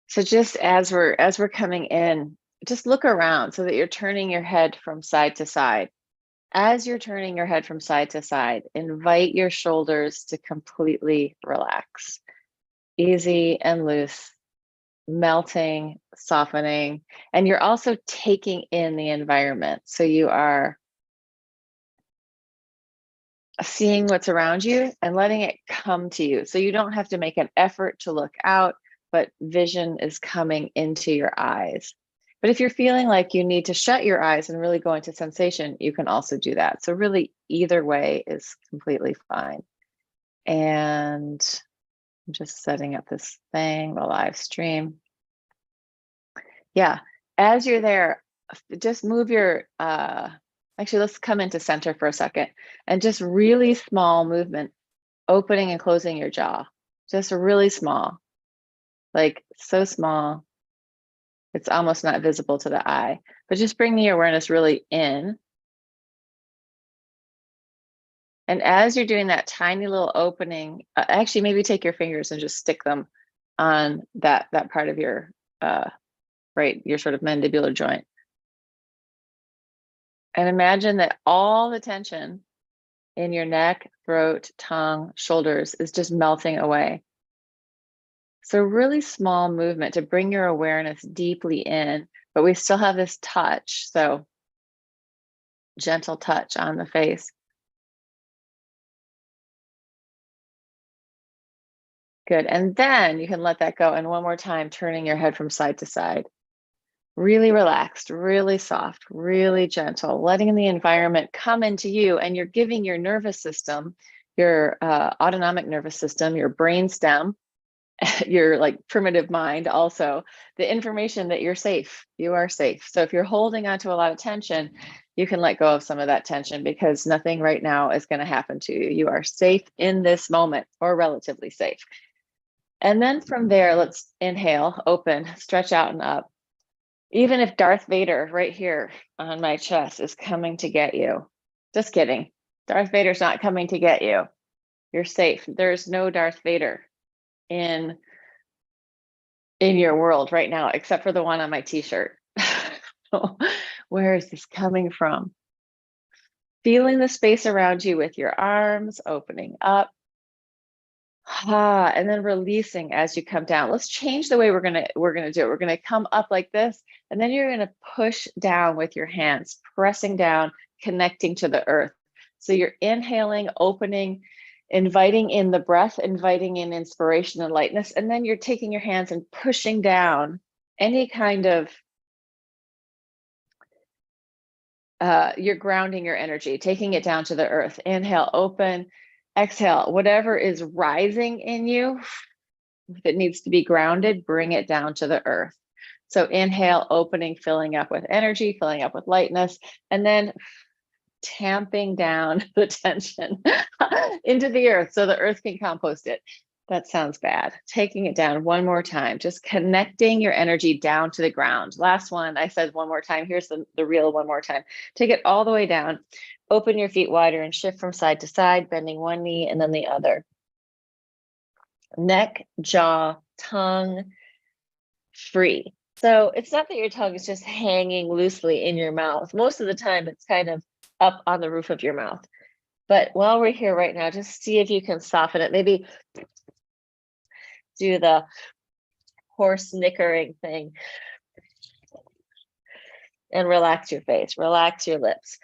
So just as we're coming in, just look around so that you're turning your head from side to side. As you're turning your head from side to side, invite your shoulders to completely relax. Easy and loose, melting, softening, and you're also taking in the environment. So you are seeing what's around you and letting it come to you. So you don't have to make an effort to look out, but vision is coming into your eyes. But if you're feeling like you need to shut your eyes and really go into sensation, you can also do that. So really either way is completely fine. And I'm just setting up this thing, the live stream. Yeah, as you're there, just move your, actually, let's come into center for a second and just really small movement, opening and closing your jaw, just really small, like so small. It's almost not visible to the eye, but just bring the awareness really in. And as you're doing that tiny little opening, actually maybe take your fingers and just stick them on that part of your, right, your sort of mandibular joint. And imagine that all the tension in your neck, throat, tongue, shoulders is just melting away. So really small movement to bring your awareness deeply in, but we still have this touch. So gentle touch on the face. Good. And then you can let that go. And one more time, turning your head from side to side. Really relaxed, really soft, really gentle, letting the environment come into you. And you're giving your nervous system, your autonomic nervous system, your brain stem, your like primitive mind also, the information that you're safe, you are safe. So if you're holding on to a lot of tension, you can let go of some of that tension because nothing right now is going to happen to you. You are safe in this moment, or relatively safe. And then from there, let's inhale, open, stretch out and up. Even if Darth Vader right here on my chest is coming to get you, just kidding. Darth Vader's not coming to get you. You're safe. There's no Darth Vader in your world right now, except for the one on my t-shirt. Where is this coming from? Feeling the space around you with your arms opening up. And then releasing as you come down. Let's change the way we're gonna do it. We're gonna come up like this, and then you're gonna push down with your hands, pressing down, connecting to the earth. So you're inhaling, opening, inviting in the breath, inviting in inspiration and lightness, and then you're taking your hands and pushing down any kind of, you're grounding your energy, taking it down to the earth. Inhale, open, exhale, whatever is rising in you, if it needs to be grounded, bring it down to the earth. So inhale, opening, filling up with energy, filling up with lightness, and then tamping down the tension into the earth so the earth can compost it. That sounds bad. Taking it down one more time, just connecting your energy down to the ground. Last one, I said one more time. Here's the real one more time. Take it all the way down. Open your feet wider and shift from side to side, bending one knee and then the other. Neck, jaw, tongue, free. So it's not that your tongue is just hanging loosely in your mouth. Most of the time, it's kind of up on the roof of your mouth. But while we're here right now, just see if you can soften it. Maybe do the horse snickering thing and relax your face, relax your lips.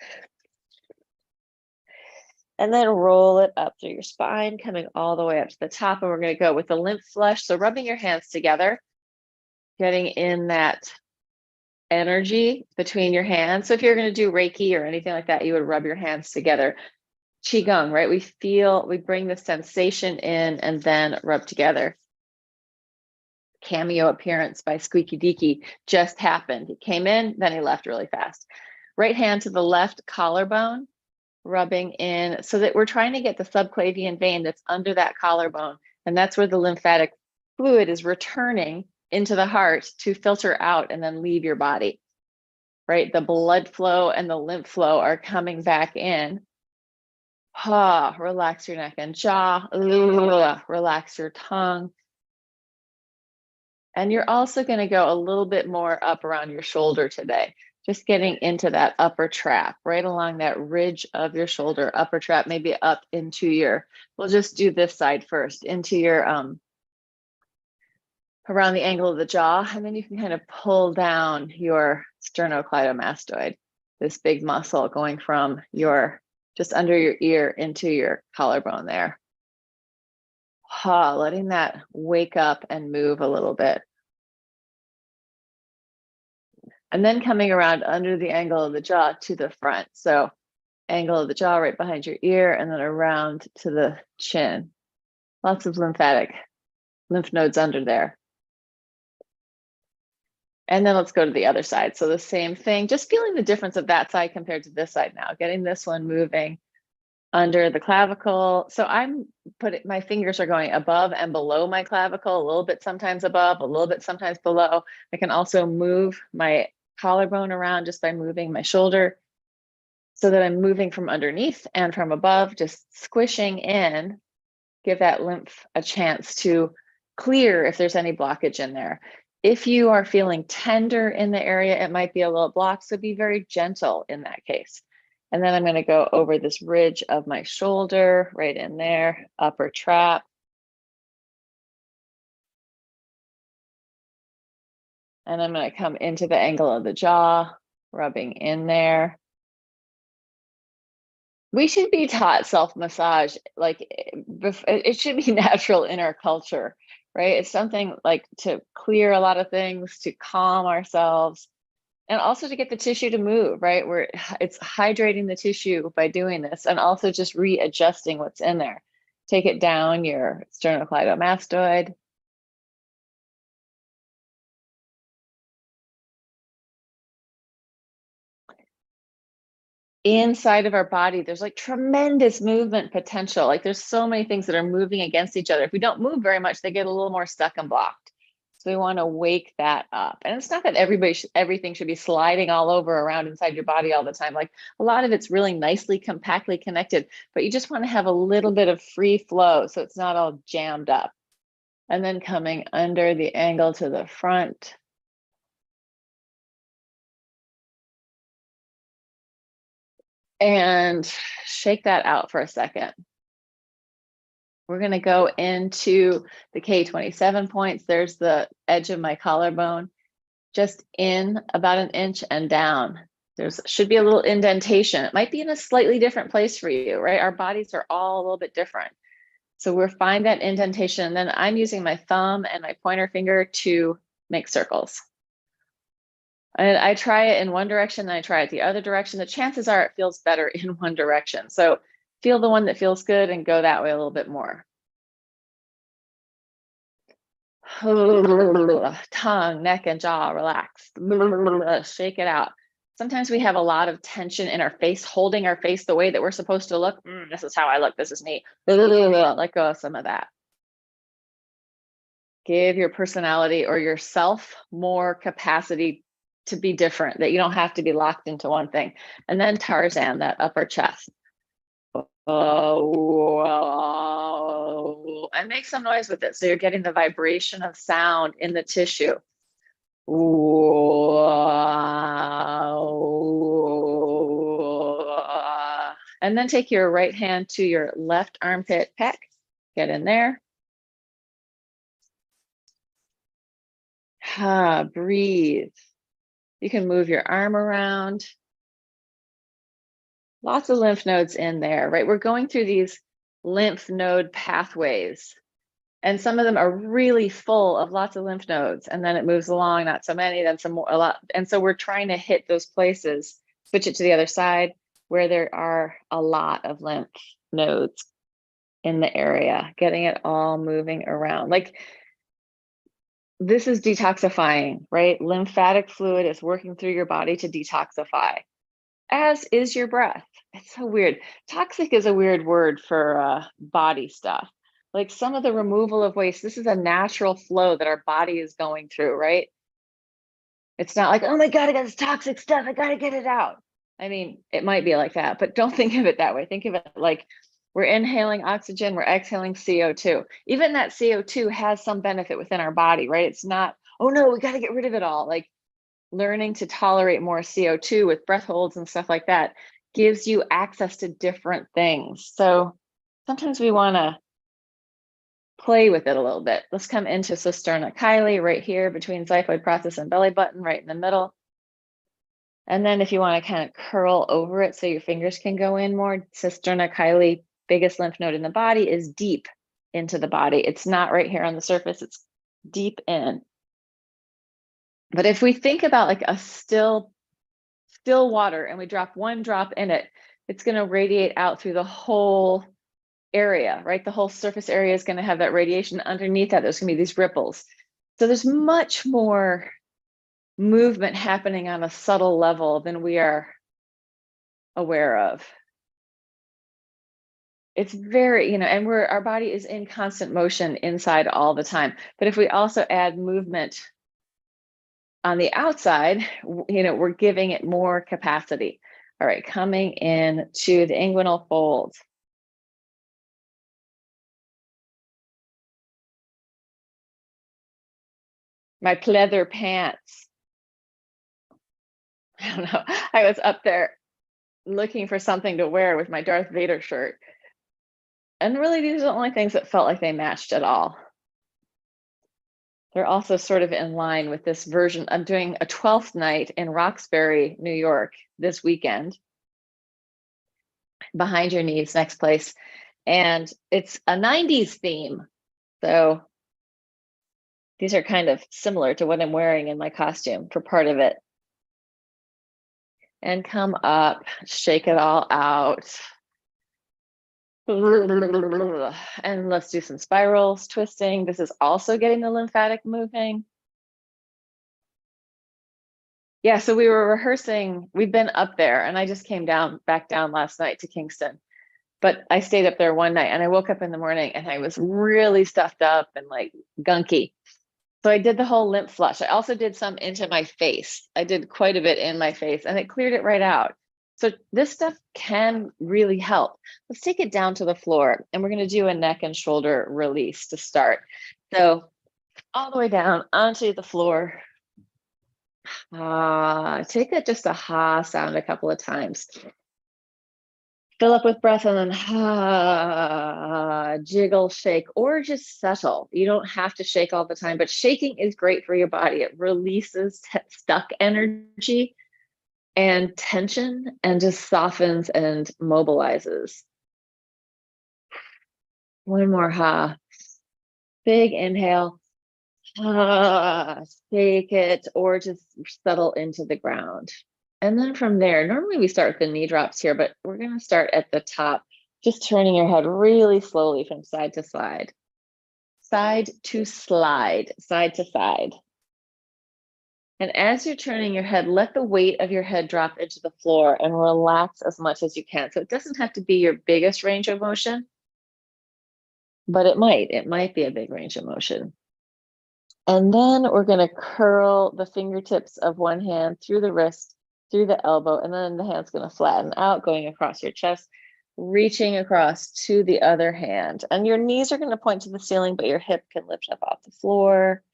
And then roll it up through your spine, coming all the way up to the top. And we're going to go with the lymph flush. So rubbing your hands together, getting in that energy between your hands. So if you're going to do Reiki or anything like that, you would rub your hands together. Qigong, right? We bring the sensation in and then rub together. Cameo appearance by Squeaky Deaky just happened. He came in, then he left really fast. Right hand to the left collarbone, rubbing in so that we're trying to get the subclavian vein that's under that collarbone. And that's where the lymphatic fluid is returning into the heart to filter out and then leave your body, right? The blood flow and the lymph flow are coming back in. Relax your neck and jaw, relax your tongue. And you're also going to go a little bit more up around your shoulder today, just getting into that upper trap, right along that ridge of your shoulder, upper trap, maybe up into your, we'll just do this side first, into your, around the angle of the jaw, and then you can kind of pull down your sternocleidomastoid, this big muscle going from your, just under your ear into your collarbone there. Letting that wake up and move a little bit. And then coming around under the angle of the jaw to the front. So angle of the jaw right behind your ear and then around to the chin. Lots of lymph nodes under there. And then let's go to the other side. So the same thing, just feeling the difference of that side compared to this side now, getting this one moving under the clavicle. So my fingers are going above and below my clavicle, a little bit sometimes above, a little bit sometimes below. I can also move my collarbone around just by moving my shoulder so that I'm moving from underneath and from above, just squishing in, give that lymph a chance to clear if there's any blockage in there. If you are feeling tender in the area, it might be a little blocked, so be very gentle in that case. And then I'm going to go over this ridge of my shoulder, right in there, upper trap. And I'm going to come into the angle of the jaw, rubbing in there. We should be taught self-massage, like it should be natural in our culture, right? It's something like to clear a lot of things, to calm ourselves, and also to get the tissue to move, right? It's hydrating the tissue by doing this, and also just readjusting what's in there. Take it down your sternocleidomastoid. Inside of our body, there's like tremendous movement potential. Like there's so many things that are moving against each other. If we don't move very much, they get a little more stuck and blocked. So we want to wake that up. And it's not that everything should be sliding all over around inside your body all the time. Like a lot of it's really nicely, compactly connected, but you just want to have a little bit of free flow so it's not all jammed up. And then coming under the angle to the front. And shake that out for a second. We're going to go into the K27 points. There's the edge of my collarbone, just in about an inch and down. Should be a little indentation. It might be in a slightly different place for you, right? Our bodies are all a little bit different. So we'll find that indentation. And then I'm using my thumb and my pointer finger to make circles. And I try it in one direction, then I try it the other direction. The chances are it feels better in one direction. So feel the one that feels good and go that way a little bit more. Tongue, neck, and jaw relaxed. Shake it out. Sometimes we have a lot of tension in our face, holding our face the way that we're supposed to look. This is how I look. This is me. Let go of some of that. Give your personality or yourself more capacity to be different, that you don't have to be locked into one thing. And then Tarzan, that upper chest. And make some noise with it. So you're getting the vibration of sound in the tissue. And then take your right hand to your left armpit pec. Get in there. Breathe. You can move your arm around. Lots of lymph nodes in there, right? We're going through these lymph node pathways, and some of them are really full of lots of lymph nodes, and then it moves along, not so many, then some more, a lot. And so we're trying to hit those places, switch it to the other side where there are a lot of lymph nodes in the area, getting it all moving around. Like this is detoxifying, right? Lymphatic fluid is working through your body to detoxify, as is your breath. It's so weird. Toxic is a weird word for body stuff. Like some of the removal of waste, this is a natural flow that our body is going through, right? It's not like, oh my God, I got this toxic stuff, I gotta get it out. I mean, it might be like that, but don't think of it that way. Think of it like we're inhaling oxygen, we're exhaling CO2. Even that CO2 has some benefit within our body, right? It's not oh no, we got to get rid of it all. Like learning to tolerate more CO2 with breath holds and stuff like that gives you access to different things. So sometimes we want to play with it a little bit. Let's come into Cisterna chyli right here between xiphoid process and belly button, right in the middle. And then if you want to kind of curl over it so your fingers can go in more, Cisterna chyli, biggest lymph node in the body, is deep into the body. It's not right here on the surface, it's deep in. But if we think about like a still water and we drop one drop in it, it's going to radiate out through the whole area, right? The whole surface area is going to have that radiation. Underneath that, there's going to be these ripples. So there's much more movement happening on a subtle level than we are aware of. It's very, and our body is in constant motion inside all the time. But if we also add movement on the outside, we're giving it more capacity. All right, coming in to the inguinal fold. My pleather pants. I don't know. I was up there looking for something to wear with my Darth Vader shirt. And really, these are the only things that felt like they matched at all. They're also sort of in line with this version. I'm doing a 12th night in Roxbury, New York this weekend. Behind Your Knees, next place. And it's a 90s theme. So these are kind of similar to what I'm wearing in my costume for part of it. And come up, shake it all out. And let's do some spirals, twisting. This is also getting the lymphatic moving. Yeah, so we were rehearsing. We've been up there, and I just came back down last night to Kingston. But I stayed up there one night, and I woke up in the morning, and I was really stuffed up and like gunky. So I did the whole lymph flush. I also did some into my face. I did quite a bit in my face, and it cleared it right out. So this stuff can really help. Let's take it down to the floor, and we're going to do a neck and shoulder release to start. So all the way down onto the floor. Take it just a ha sound a couple of times. Fill up with breath and then jiggle, shake, or just settle. You don't have to shake all the time, but shaking is great for your body. It releases stuck energy and tension and just softens and mobilizes. One more ha. Big inhale. Shake it or just settle into the ground. And then from there, normally we start with the knee drops here, but we're going to start at the top, just turning your head really slowly from side to side. Side to slide, side to side. And as you're turning your head, let the weight of your head drop into the floor and relax as much as you can. So it doesn't have to be your biggest range of motion, but it might be a big range of motion. And then we're going to curl the fingertips of one hand through the wrist, through the elbow, and then the hand's going to flatten out, going across your chest, reaching across to the other hand. And your knees are going to point to the ceiling, but your hip can lift up off the floor.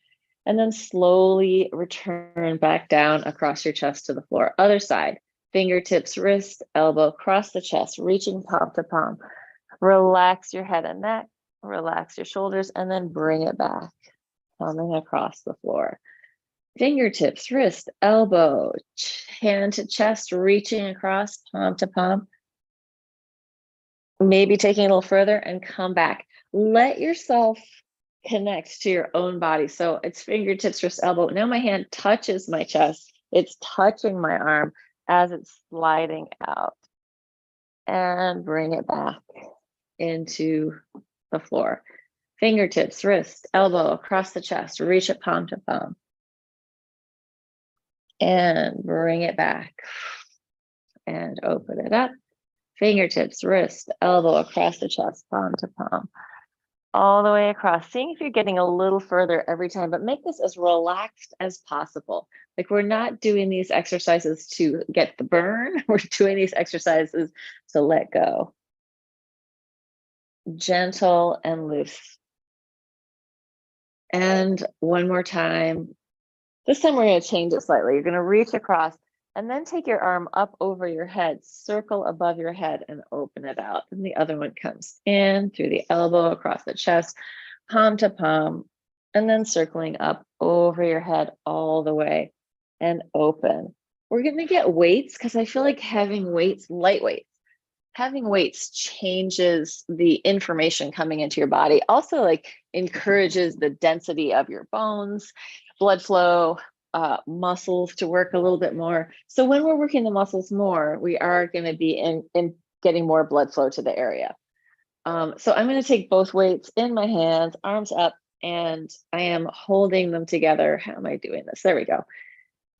And then slowly return back down across your chest to the floor. Other side, fingertips, wrist, elbow, across the chest, reaching palm to palm. Relax your head and neck, relax your shoulders, and then bring it back, coming across the floor. Fingertips, wrist, elbow, hand to chest, reaching across, palm to palm. Maybe taking a little further and come back. Let yourself connect to your own body. So it's fingertips, wrist, elbow. Now my hand touches my chest. It's touching my arm as it's sliding out. And bring it back into the floor. Fingertips, wrist, elbow, across the chest. Reach it palm to palm. And bring it back. And open it up. Fingertips, wrist, elbow, across the chest, palm to palm. All the way across, seeing if you're getting a little further every time, but make this as relaxed as possible. Like we're not doing these exercises to get the burn, we're doing these exercises to let go. Gentle and loose. And one more time, This time we're going to change it slightly. You're going to reach across and then take your arm up over your head, circle above your head and open it out. And the other one comes in through the elbow, across the chest, palm to palm, and then circling up over your head all the way and open. We're going to get weights because I feel like having weights, light weights, having weights changes the information coming into your body. Also, like encourages the density of your bones, blood flow, muscles to work a little bit more. So when we're working the muscles more, we are going to be in getting more blood flow to the area. So I'm going to take both weights in my hands, arms up, and I am holding them together. How am I doing this? There we go.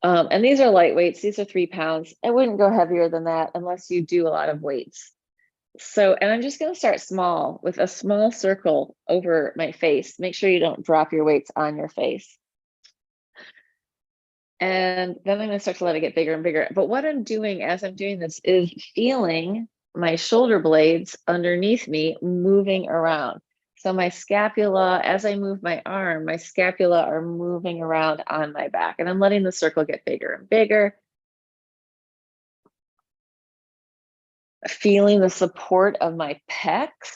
And these are light weights. These are 3 pounds. I wouldn't go heavier than that unless you do a lot of weights. So, and I'm just going to start small with a small circle over my face. Make sure you don't drop your weights on your face. And then I'm going to start to let it get bigger and bigger. But what I'm doing as I'm doing this is feeling my shoulder blades underneath me moving around. So my scapula, as I move my arm, my scapula are moving around on my back, and I'm letting the circle get bigger and bigger. Feeling the support of my pecs,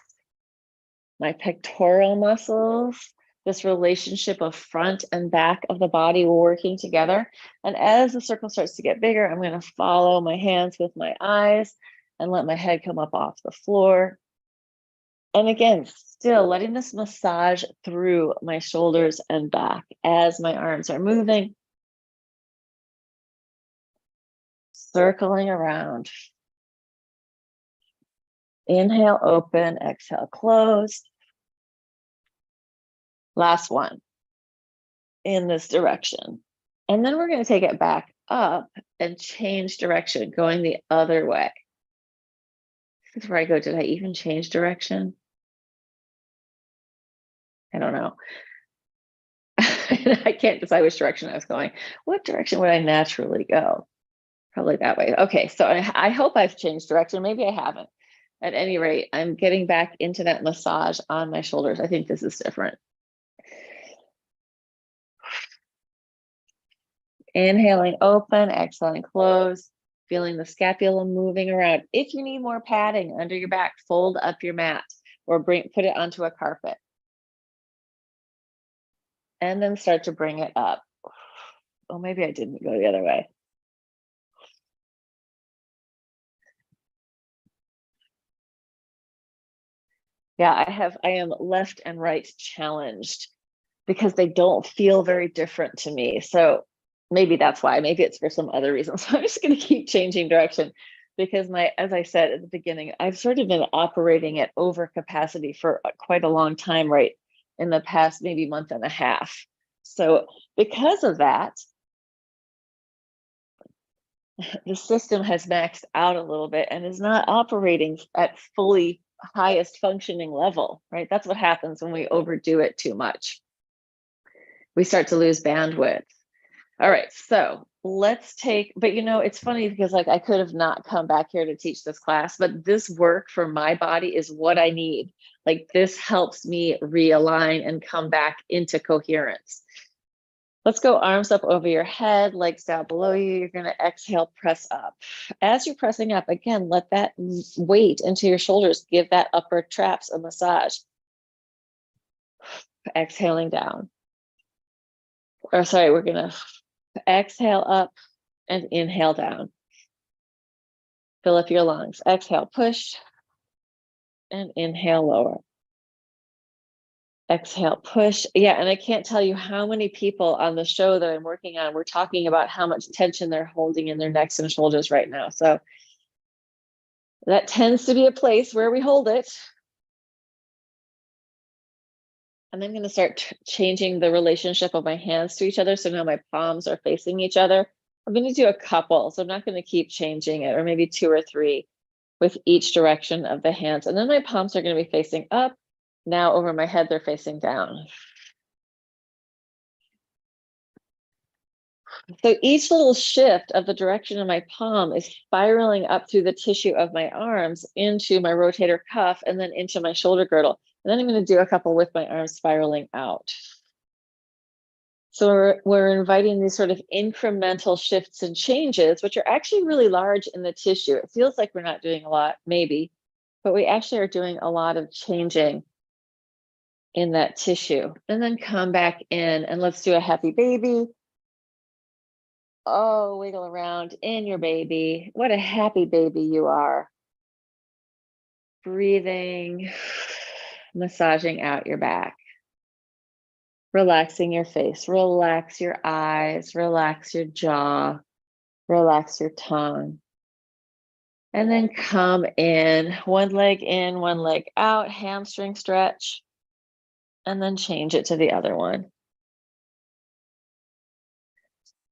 my pectoral muscles, this relationship of front and back of the body working together. And as the circle starts to get bigger, I'm going to follow my hands with my eyes and let my head come up off the floor. And again, still letting this massage through my shoulders and back as my arms are moving, circling around. Inhale, open, exhale, close. Last one in this direction. And then we're going to take it back up and change direction, going the other way. This is where I go, did I even change direction? I don't know. I can't decide which direction I was going. What direction would I naturally go? Probably that way. Okay, so I hope I've changed direction. Maybe I haven't. At any rate, I'm getting back into that massage on my shoulders. I think this is different. Inhaling, open, exhaling, close. Feeling the scapula moving around. If you need more padding under your back, fold up your mat or put it onto a carpet. And then start to bring it up. Oh, maybe I didn't go the other way. Yeah, I am left and right challenged because they don't feel very different to me. So maybe that's why, maybe it's for some other reason. So I'm just going to keep changing direction because as I said at the beginning, I've sort of been operating at over capacity for quite a long time, right? In the past, maybe month and a half. So because of that, the system has maxed out a little bit and is not operating at fully highest functioning level, right? That's what happens when we overdo it too much. We start to lose bandwidth. All right, so let's take, but it's funny because like I could have not come back here to teach this class, but this work for my body is what I need. Like this helps me realign and come back into coherence. Let's go arms up over your head, legs down below you. You're going to exhale, press up. As you're pressing up, again, let that weight into your shoulders. Give that upper traps a massage. Exhaling down. Or sorry, we're going to exhale up and inhale down. Fill up your lungs. Exhale, push, and inhale, lower. Exhale, push. Yeah, and I can't tell you how many people on the show that I'm working on, we're talking about how much tension they're holding in their necks and shoulders right now. So that tends to be a place where we hold it. And I'm going to start changing the relationship of my hands to each other. So now my palms are facing each other. I'm going to do a couple. So I'm not going to keep changing it, or maybe 2 or 3 with each direction of the hands. And then my palms are going to be facing up. Now over my head, they're facing down. So each little shift of the direction of my palm is spiraling up through the tissue of my arms into my rotator cuff and then into my shoulder girdle. And then I'm going to do a couple with my arms spiraling out. So we're inviting these sort of incremental shifts and changes, which are actually really large in the tissue. It feels like we're not doing a lot, maybe, but we actually are doing a lot of changing in that tissue. And then come back in and let's do a happy baby. Oh, wiggle around in your baby. What a happy baby you are. Breathing, massaging out your back. Relaxing your face, relax your eyes, relax your jaw, relax your tongue. And then come in, one leg out, hamstring stretch, and then change it to the other one.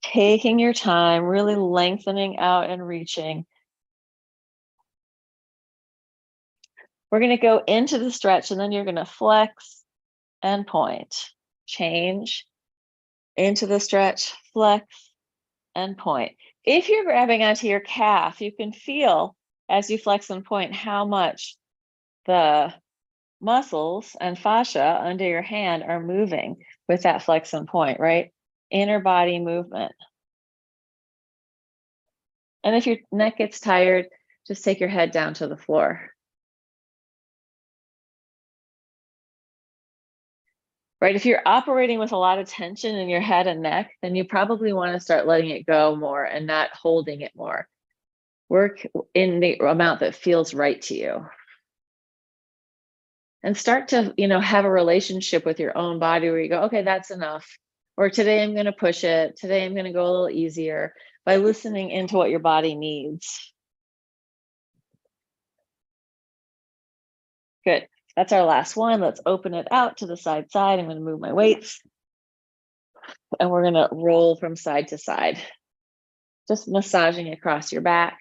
Taking your time, really lengthening out and reaching. We're going to go into the stretch and then you're going to flex and point. Change into the stretch, flex and point. If you're grabbing onto your calf, you can feel as you flex and point how much the muscles and fascia under your hand are moving with that flex and point, right? Inner body movement. And if your neck gets tired, just take your head down to the floor. Right? If you're operating with a lot of tension in your head and neck, then you probably want to start letting it go more and not holding it more. Work in the amount that feels right to you. And start to, have a relationship with your own body where you go, okay, that's enough. Or today I'm going to push it. Today I'm going to go a little easier by listening into what your body needs. Good. That's our last one. Let's open it out to the side. I'm going to move my weights. And we're going to roll from side to side. Just massaging across your back.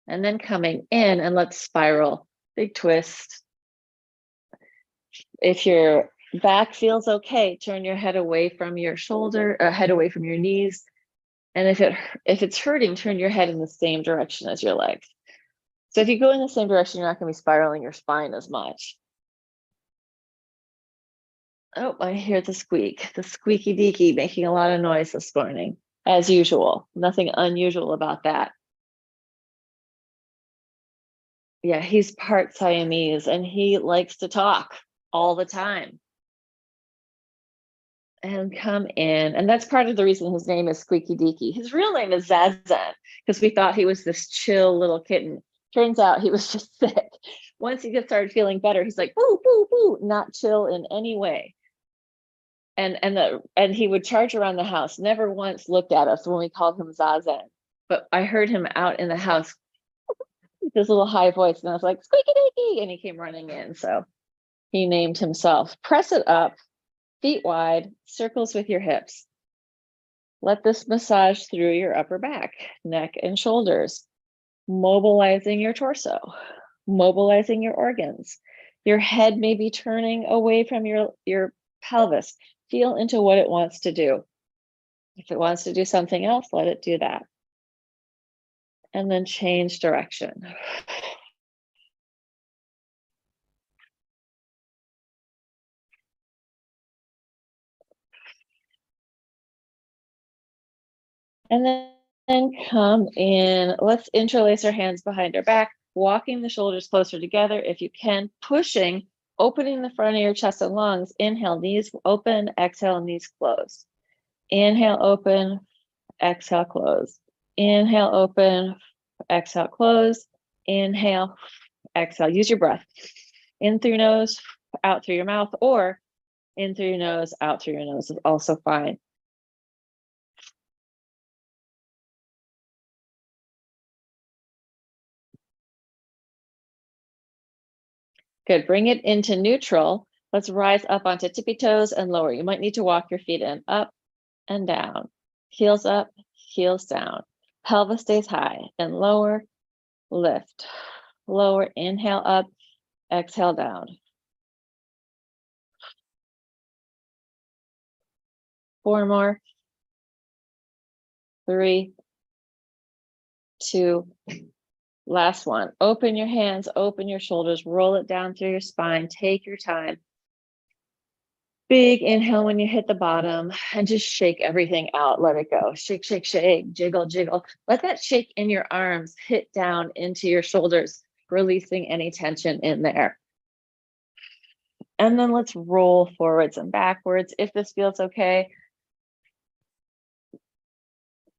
And then coming in and let's spiral. Big twist. If your back feels okay, turn your head away from your shoulder, head away from your knees. And if it's hurting, turn your head in the same direction as your legs. So if you go in the same direction, you're not going to be spiraling your spine as much. Oh, I hear the squeak, the squeaky deaky making a lot of noise this morning, as usual. Nothing unusual about that. Yeah, he's part Siamese and he likes to talk all the time. And come in. And that's part of the reason his name is Squeaky Deaky. His real name is Zazan, because we thought he was this chill little kitten. Turns out he was just sick. Once he started feeling better, he's like, boo, boo, boo, not chill in any way. And he would charge around the house, never once looked at us when we called him Zazan. But I heard him out in the house with this little high voice, and I was like, Squeaky Deaky, and he came running in. So he named himself. Press it up. Feet wide, circles with your hips. Let this massage through your upper back, neck, and shoulders, mobilizing your torso, mobilizing your organs. Your head may be turning away from your pelvis. Feel into what it wants to do. If it wants to do something else, let it do that. And then change direction. And then come in. Let's interlace our hands behind our back, walking the shoulders closer together if you can, pushing, opening the front of your chest and lungs. Inhale, knees open, exhale, knees close. Inhale, open, exhale, close. Inhale, open, exhale, close. Inhale, exhale. Use your breath. In through your nose, out through your mouth, or in through your nose, out through your nose is also fine. Good, bring it into neutral. Let's rise up onto tippy toes and lower. You might need to walk your feet in, up and down. Heels up, heels down. Pelvis stays high and lower, lift. Lower, inhale up, exhale down. 4 more. 3, 2, Last one. Open your hands, open your shoulders, roll it down through your spine. Take your time. Big inhale when you hit the bottom and just shake everything out. Let it go. Shake, shake, shake, jiggle, jiggle. Let that shake in your arms hit down into your shoulders, releasing any tension in there. And then let's roll forwards and backwards. If this feels okay,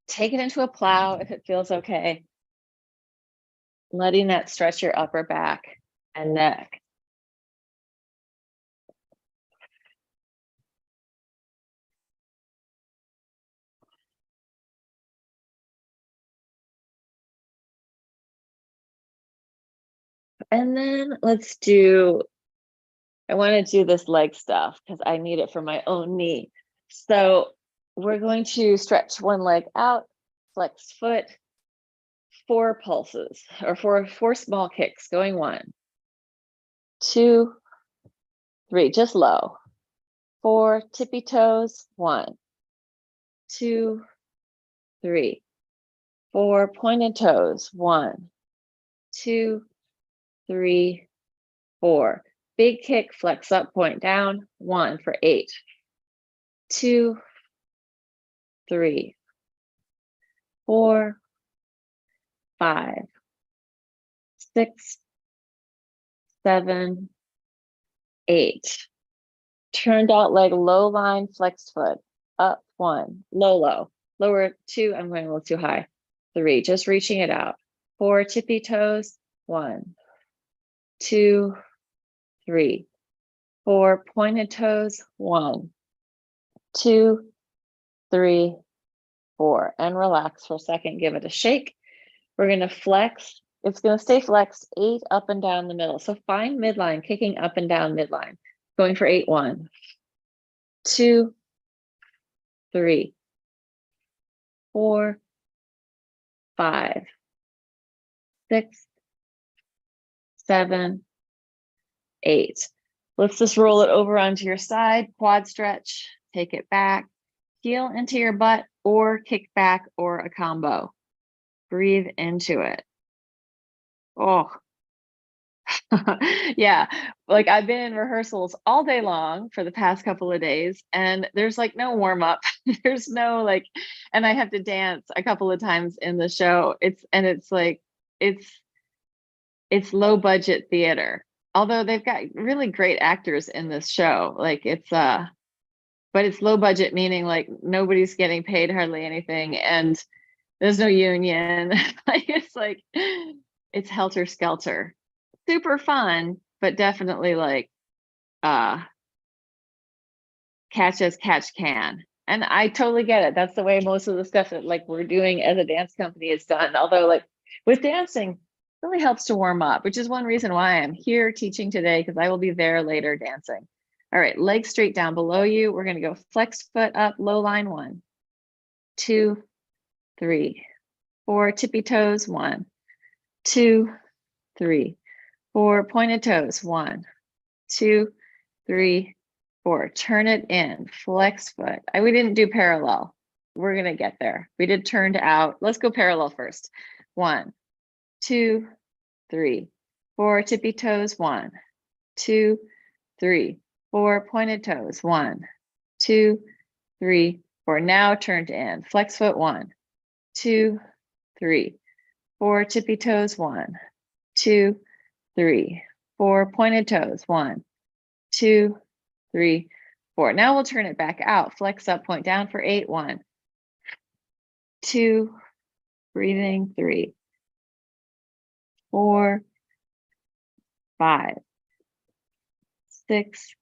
take it into a plow if it feels okay. Letting that stretch your upper back and neck. And then let's do, I want to do this leg stuff because I need it for my own knee. So we're going to stretch one leg out, flex foot, 4 pulses or four small kicks going 1, 2, 3, just low. 4 tippy toes, 1, 2, 3, 4 pointed toes, 1, 2, 3, 4. Big kick, flex up, point down, 1 for 8, 2, 3, 4, 5, 6, 7, 8. Turned out leg, low line, flexed foot, up 1, low, low, lower 2, I'm going a little too high, 3, just reaching it out, 4 tippy toes, 1, 2, 3, 4 pointed toes, 1, 2, 3, 4, and relax for a second, give it a shake. We're going to flex. It's going to stay flexed 8 up and down the middle. So find midline, kicking up and down midline. Going for 8, 1, 2, 3, 4, 5, 6, 7, 8. Let's just roll it over onto your side, quad stretch, take it back, heel into your butt or kick back or a combo. Breathe into it. Oh, yeah. Like I've been in rehearsals all day long for the past couple of days and there's like no warm up. There's no like, and I have to dance a couple of times in the show. It's like, it's low budget theater. Although they've got really great actors in this show. Like but it's low budget, meaning like nobody's getting paid hardly anything. And there's no union. It's helter skelter. Super fun, but definitely like catch as catch can. And I totally get it. That's the way most of the stuff that like we're doing as a dance company is done. Although like with dancing, it really helps to warm up, which is one reason why I'm here teaching today, because I will be there later dancing. All right, legs straight down below you. We're going to go flex foot up, low line, 1, 2, 3, 4 tippy toes, 1, 2, 3, 4 pointed toes, 1, 2, 3, 4. Turn it in, flex foot. We didn't do parallel. We're gonna get there. We did turned out. Let's go parallel first. 1, 2, 3, 4 tippy toes, 1, 2, 3, 4 pointed toes, 1, 2, 3, 4. Now turned in, flex foot, 1, 2, 3, 4 tippy toes, 1, 2, 3, 4 pointed toes, 1, 2, 3, 4. Now we'll turn it back out, flex up, point down for 8, 1, 2, breathing, 3, 4, 5, 6,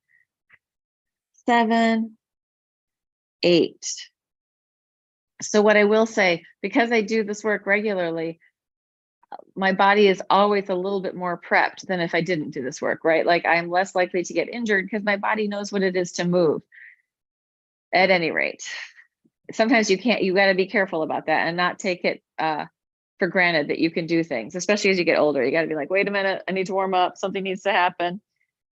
7, 8. So what I will say, because I do this work regularly, my body is always a little bit more prepped than if I didn't do this work, right? Like I'm less likely to get injured because my body knows what it is to move. At any rate, sometimes you got to be careful about that and not take it for granted that you can do things, especially as you get older. You got to be like, wait a minute, I need to warm up. Something needs to happen.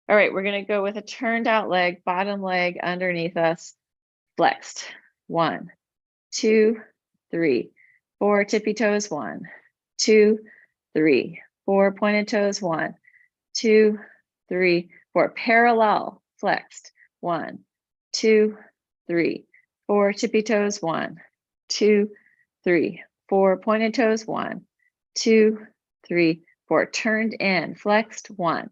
All right, we're going to go with a turned out leg, bottom leg underneath us, flexed. 1, 2, 3, 4 tippy toes, 1, 2, 3, 4, pointed toes, 1, 2, 3, 4, parallel, flexed, 1, 2, 3, 4, tippy toes, 1, 2, 3, 4, pointed toes, 1, 2, 3, 4, turned in, flexed, 1,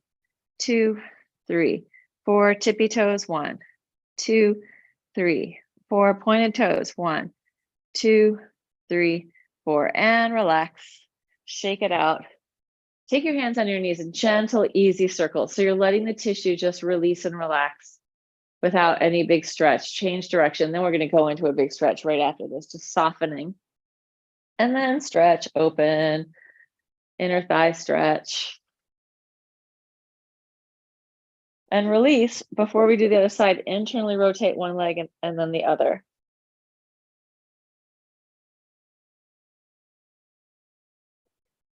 2, 3, 4, tippy toes, 1, 2, 3, 4, pointed toes, 1, 2, 3, 4, and relax. Shake it out. Take your hands on your knees in gentle, easy circles. So you're letting the tissue just release and relax without any big stretch. Change direction. Then we're going to go into a big stretch right after this, just softening. And then stretch, open, inner thigh stretch. And release. Before we do the other side, internally rotate one leg and then the other.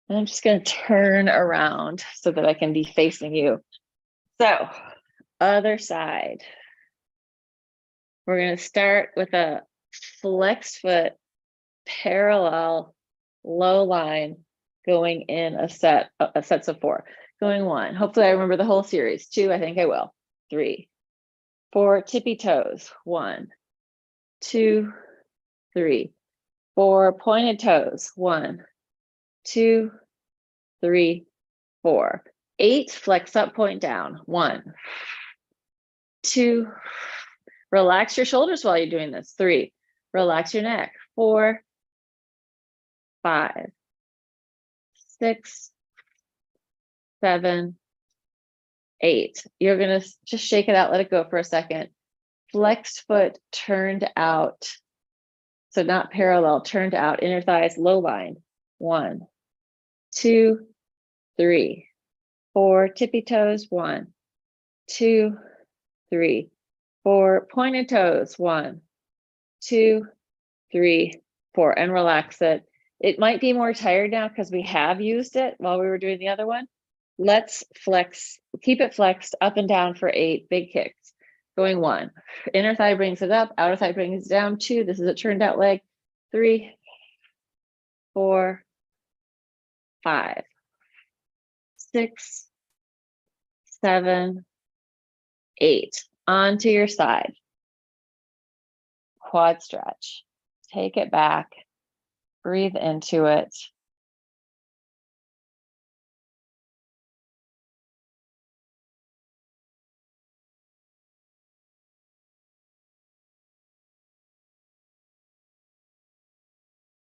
And I'm just going to turn around so that I can be facing you. So, other side. We're going to start with a flexed foot, parallel, low line, going in a sets of 4. Going 1. Hopefully I remember the whole series. 2, I think I will. 3, 4, tippy toes. 1, 2, 3, 4, pointed toes. 1, 2, 3, 4. 8, flex up, point down. 1, 2, relax your shoulders while you're doing this. 3, relax your neck. 4, 5, 6, 7, 8. You're going to just shake it out, let it go for a second. Flexed foot turned out. So not parallel, turned out, inner thighs, low line. 1, 2, 3, 4, tippy toes. 1, 2, 3, 4, pointed toes. 1, 2, 3, 4, and relax it. It might be more tired now because we have used it while we were doing the other one. Let's flex, keep it flexed up and down for 8 big kicks. Going 1, inner thigh brings it up, outer thigh brings it down. 2, this is a turned out leg. 3, 4, 5, 6, 7, 8. Onto your side. Quad stretch. Take it back. Breathe into it.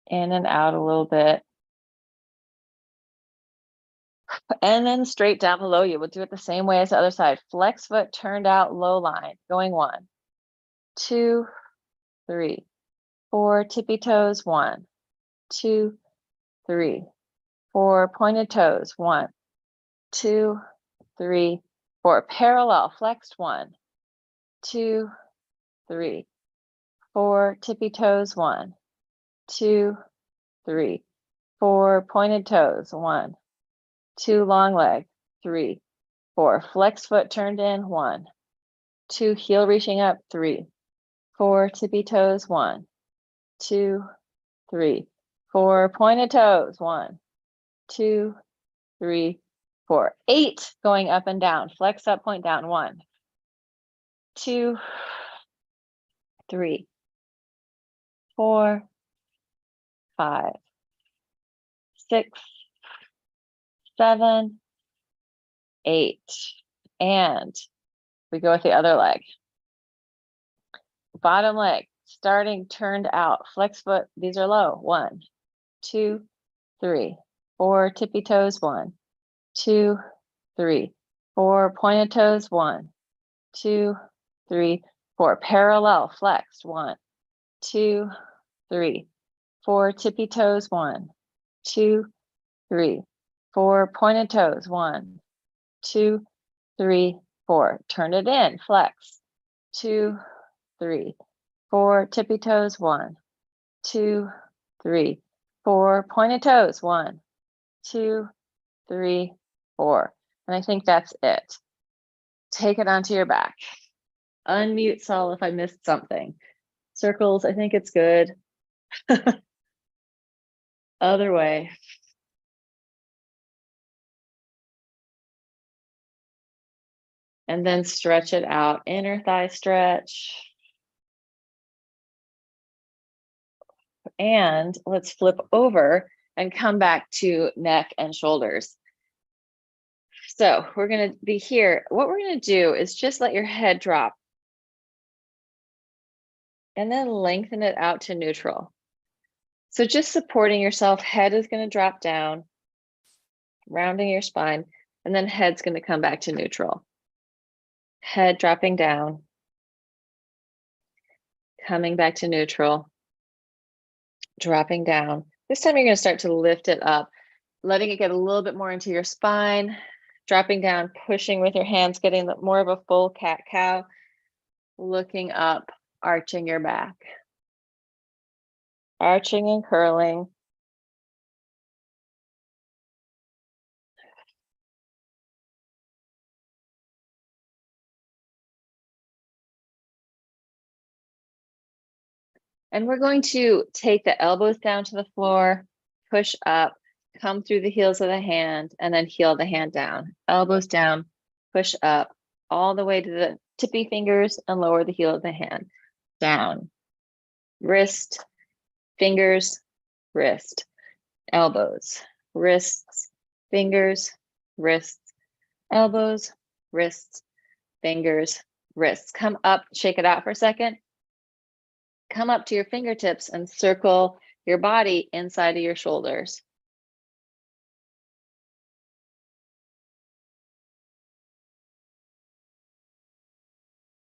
In and out a little bit. And then straight down below you. We'll do it the same way as the other side. Flex foot turned out, low line. Going 1, 2, 3, 4, tippy toes. 1, 2, 3, 4, pointed toes. 1, 2, 3, 4, parallel, flexed. 1, 2, 3, 4, tippy toes. 1, 2, 3, 4, pointed toes. 1, 2, long leg. 3, 4, flex foot turned in. 1, 2, heel reaching up. 3, 4, tippy toes. 1, 2, 3, 4, pointed toes. 1, 2, 3, 4, 8, going up and down. Flex up, point down. 1, 2, 3, 4, 5, 6, 7, 8. And we go with the other leg. Bottom leg, starting turned out. Flex foot, these are low. 1, 2, 3, 4, tippy toes. 1, 2, 3, 4, pointed toes. 1, 2, 3, 4, parallel, flexed. 1, 2, 3, 4, tippy toes. 1, 2, 3, 4, pointed toes. 1, 2, 3, 4. Turn it in, flex. 2, 3, 4, tippy toes. 1, 2, 3, 4, pointed toes. 1, 2, 3, 4. And I think that's it. Take it onto your back. Unmute Saul if I missed something. Circles, I think it's good. Other way. And then stretch it out. Inner thigh stretch. And let's flip over and come back to neck and shoulders. So we're going to be here. What we're going to do is just let your head drop. And then lengthen it out to neutral. So just supporting yourself, head is going to drop down, rounding your spine, and then head's going to come back to neutral. Head dropping down, coming back to neutral, dropping down. This time you're going to start to lift it up, letting it get a little bit more into your spine, dropping down, pushing with your hands, getting more of a full cat-cow, looking up, arching your back. Arching and curling. And we're going to take the elbows down to the floor, push up, come through the heels of the hand, and then heel the hand down. Elbows down, push up, all the way to the tippy fingers and lower the heel of the hand. Down. Wrist, fingers, wrist, elbows, wrists, fingers, wrists, elbows, wrists, fingers, wrists. Come up, shake it out for a second. Come up to your fingertips and circle your body inside of your shoulders.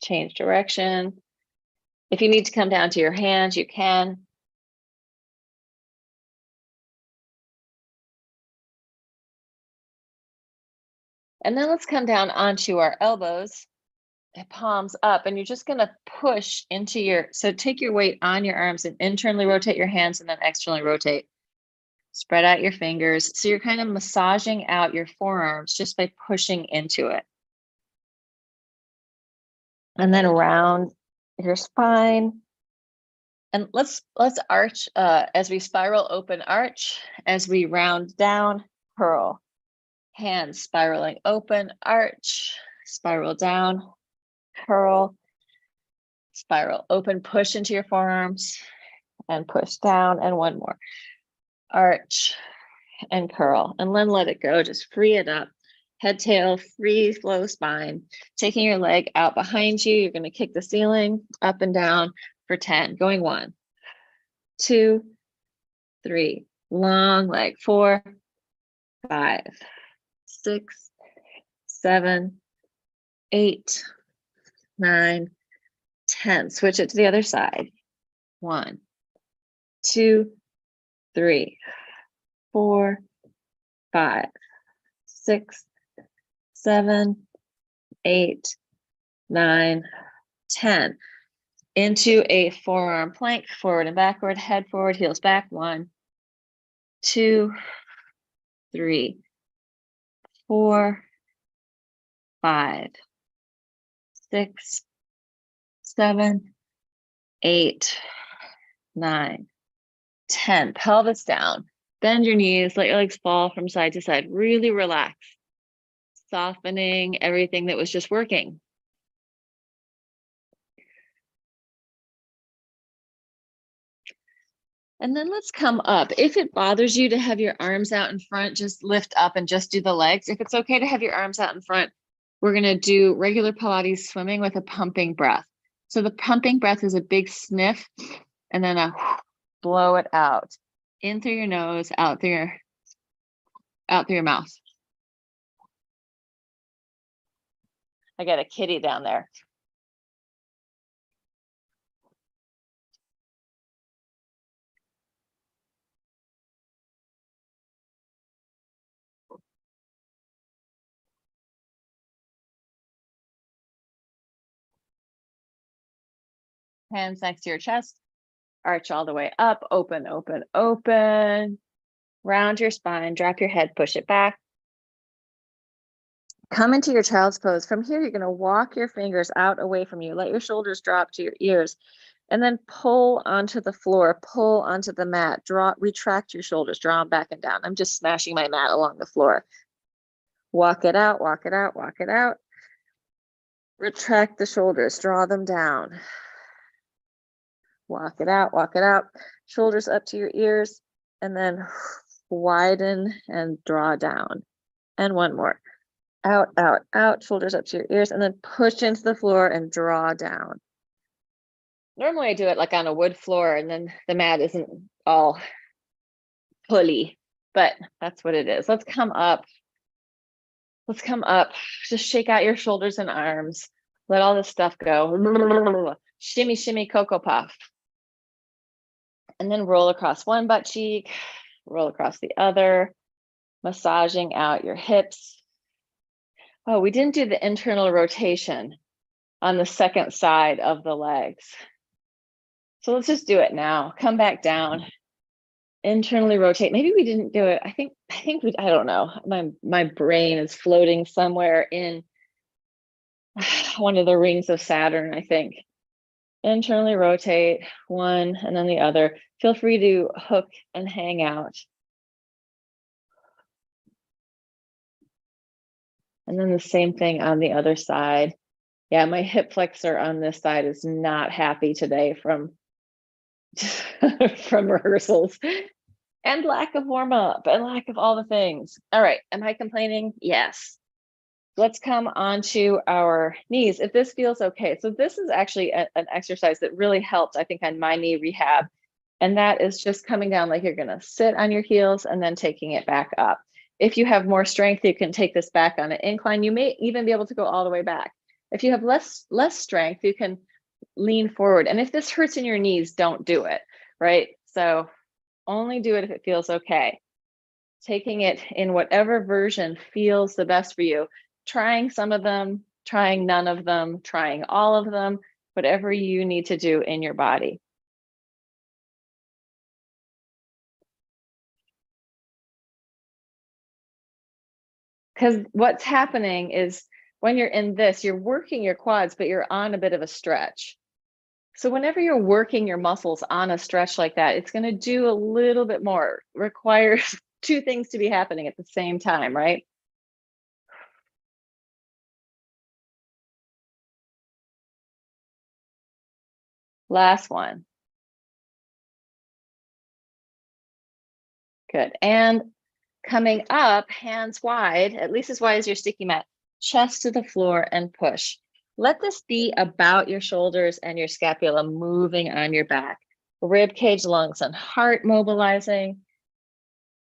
Change direction. If you need to come down to your hands, you can. And then let's come down onto our elbows, palms up, and you're just going to push into your, so take your weight on your arms and internally rotate your hands and then externally rotate. Spread out your fingers. So you're kind of massaging out your forearms just by pushing into it. And then round your spine. And let's arch as we spiral open, arch. As we round down, curl. Hands spiraling open, arch, spiral down, curl, spiral open, push into your forearms and push down, and one more. Arch and curl, and then let it go. Just free it up. Head, tail, free flow spine. Taking your leg out behind you, you're going to kick the ceiling up and down for 10. Going 1, 2, 3. Long leg. 4, 5, 6, 7, 8, 9, 10. Switch it to the other side. 1, 2, 3, 4, 5, 6, 7, 8, 9, 10. Into a forearm plank, forward and backward, head forward, heels back. 1, 2, 3, 4, 5, 6, 7, 8, 9, 10. Pelvis down. Bend your knees, let your legs fall from side to side. Really relax, softening everything that was just working. And then let's come up. If it bothers you to have your arms out in front, just lift up and just do the legs. If it's okay to have your arms out in front, we're going to do regular Pilates swimming with a pumping breath. So the pumping breath is a big sniff and then a blow it out. In through your nose, out through your mouth. I got a kitty down there. Hands next to your chest. Arch all the way up, open, open, open. Round your spine, drop your head, push it back. Come into your child's pose. From here, you're going to walk your fingers out away from you. Let your shoulders drop to your ears. And then pull onto the floor, pull onto the mat. Retract your shoulders, draw them back and down. I'm just smashing my mat along the floor. Walk it out, walk it out, walk it out. Retract the shoulders, draw them down. Walk it out. Shoulders up to your ears, and then widen and draw down. And one more. Out, shoulders up to your ears, and then push into the floor and draw down. Normally I do it like on a wood floor, and then the mat isn't all pulley, but that's what it is. Let's come up. Just shake out your shoulders and arms. Let all this stuff go. Shimmy, shimmy, cocoa puff. And then roll across one butt cheek, roll across the other, massaging out your hips. Oh, we didn't do the internal rotation on the second side of the legs. So let's just do it now. Come back down, internally rotate. Maybe we didn't do it. I think I don't know. My brain is floating somewhere in one of the rings of Saturn, I think. Internally rotate one and then the other. Feel free to hook and hang out. And then the same thing on the other side. Yeah, my hip flexor on this side is not happy today from rehearsals and lack of warm up and lack of all the things. All right, am I complaining? Yes. Let's come onto our knees if this feels okay. So this is actually an exercise that really helped, I think, on my knee rehab. And that is just coming down like you're gonna sit on your heels and then taking it back up. If you have more strength, you can take this back on an incline. You may even be able to go all the way back. If you have less strength, you can lean forward. And if this hurts in your knees, don't do it, right? So only do it if it feels okay. Taking it in whatever version feels the best for you. Trying some of them, trying none of them, trying all of them, whatever you need to do in your body. Because what's happening is when you're in this, you're working your quads, but you're on a bit of a stretch. So whenever you're working your muscles on a stretch like that, it's going to do a little bit more. Requires two things to be happening at the same time, right? Last one. Good. And coming up, hands wide, at least as wide as your sticky mat, chest to the floor and push. Let this be about your shoulders and your scapula moving on your back. Rib cage, lungs, and heart mobilizing,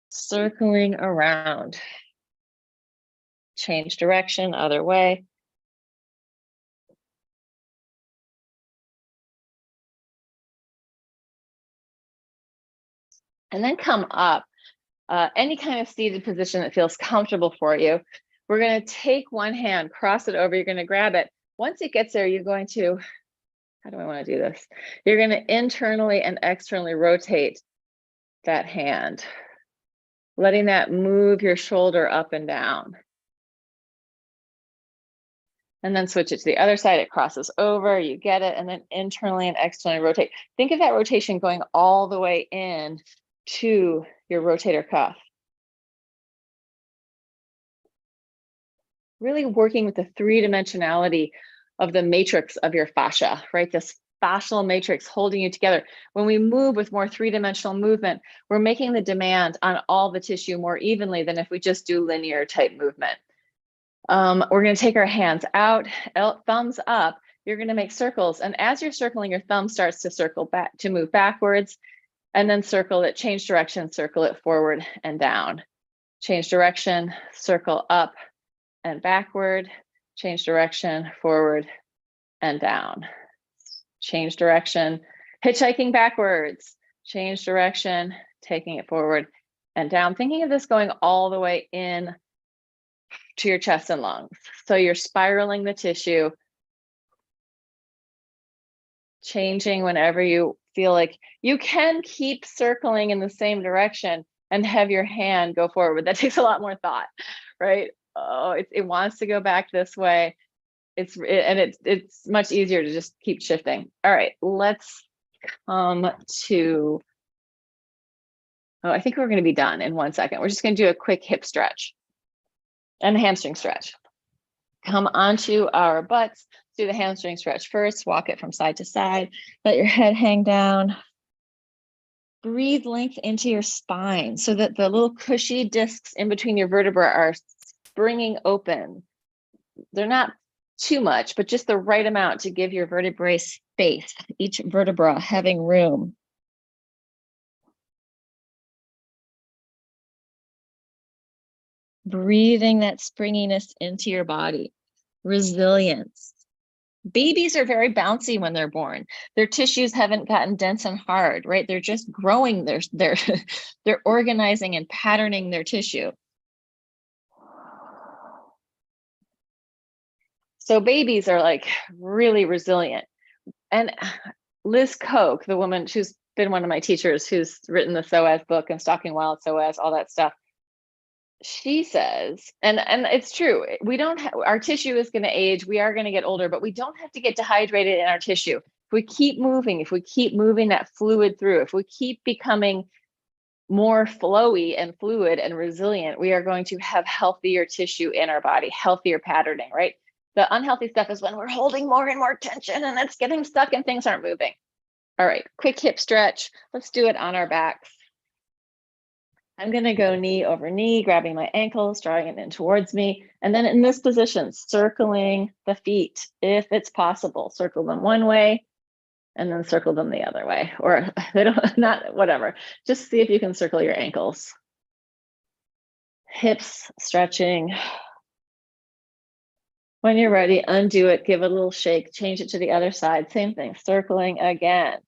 circling around. Change direction, other way. And then come up. Any kind of seated position that feels comfortable for you. We're going to take one hand, cross it over. You're going to grab it. Once it gets there, you're going to, how do I want to do this? You're going to internally and externally rotate that hand, letting that move your shoulder up and down. And then switch it to the other side. It crosses over, you get it, and then internally and externally rotate. Think of that rotation going all the way in to your rotator cuff. Really working with the three-dimensionality of the matrix of your fascia, right? This fascial matrix holding you together. When we move with more three-dimensional movement, we're making the demand on all the tissue more evenly than if we just do linear type movement. We're going to take our hands out, thumbs up. You're going to make circles. And as you're circling, your thumb starts to circle back, to move backwards, and then circle it, change direction, circle it forward and down. Change direction, circle up and backward, change direction, forward and down. Change direction, hitchhiking backwards, change direction, taking it forward and down. Thinking of this going all the way in to your chest and lungs. So you're spiraling the tissue, changing whenever you feel like. You can keep circling in the same direction and have your hand go forward. That takes a lot more thought, right? Oh, it wants to go back this way. It's much easier to just keep shifting. All right, let's come to, oh, I think we're going to be done in 1 second. We're just going to do a quick hip stretch and a hamstring stretch. come onto our butts. Do the hamstring stretch first, walk it from side to side. Let your head hang down. Breathe length into your spine so that the little cushy discs in between your vertebrae are springing open. They're not too much, but just the right amount to give your vertebrae space, each vertebra having room. Breathing that springiness into your body. Resilience. Babies are very bouncy when they're born. Their tissues haven't gotten dense and hard, right? They're just growing. They're organizing and patterning their tissue. So babies are like really resilient. And Liz Koch, the woman who's been one of my teachers, who's written the SOAS book and Stalking Wild SOAS, all that stuff, she says, and it's true, we don't have, our tissue is going to age, we are going to get older, but we don't have to get dehydrated in our tissue. If we keep moving, if we keep moving that fluid through, if we keep becoming more flowy and fluid and resilient, we are going to have healthier tissue in our body, healthier patterning, right? The unhealthy stuff is when we're holding more and more tension and it's getting stuck and things aren't moving. All right, quick hip stretch. Let's do it on our backs. I'm going to go knee over knee, grabbing my ankles, drawing it in towards me. And then in this position, circling the feet, if it's possible. Circle them one way and then circle them the other way. Or they don't, not whatever. Just see if you can circle your ankles. Hips stretching. When you're ready, undo it, give it a little shake, change it to the other side. Same thing, circling again.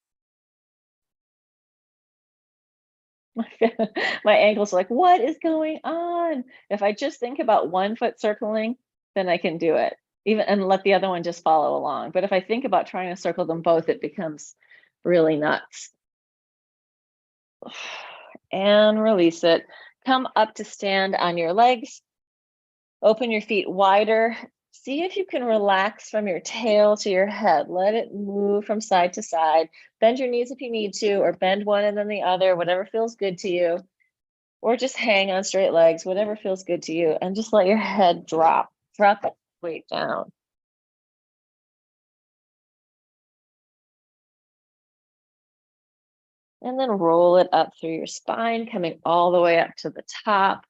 My ankles are like, what is going on? If I just think about one foot circling, then I can do it, even and let the other one just follow along. But if I think about trying to circle them both, it becomes really nuts. And release it. Come up to stand on your legs. Open your feet wider. See if you can relax from your tail to your head. Let it move from side to side. Bend your knees if you need to, or bend one and then the other, whatever feels good to you. Or just hang on straight legs, whatever feels good to you. And just let your head drop. Drop that weight down. And then roll it up through your spine, coming all the way up to the top.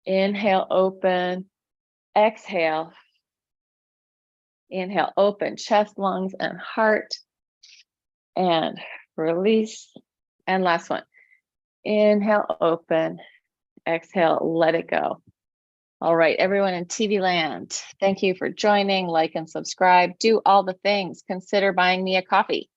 Inhale, open. Exhale. Inhale, open chest, lungs, and heart. And release. And last one. Inhale, open. Exhale, let it go. All right, everyone in TV land, thank you for joining. Like and subscribe. Do all the things. Consider buying me a coffee.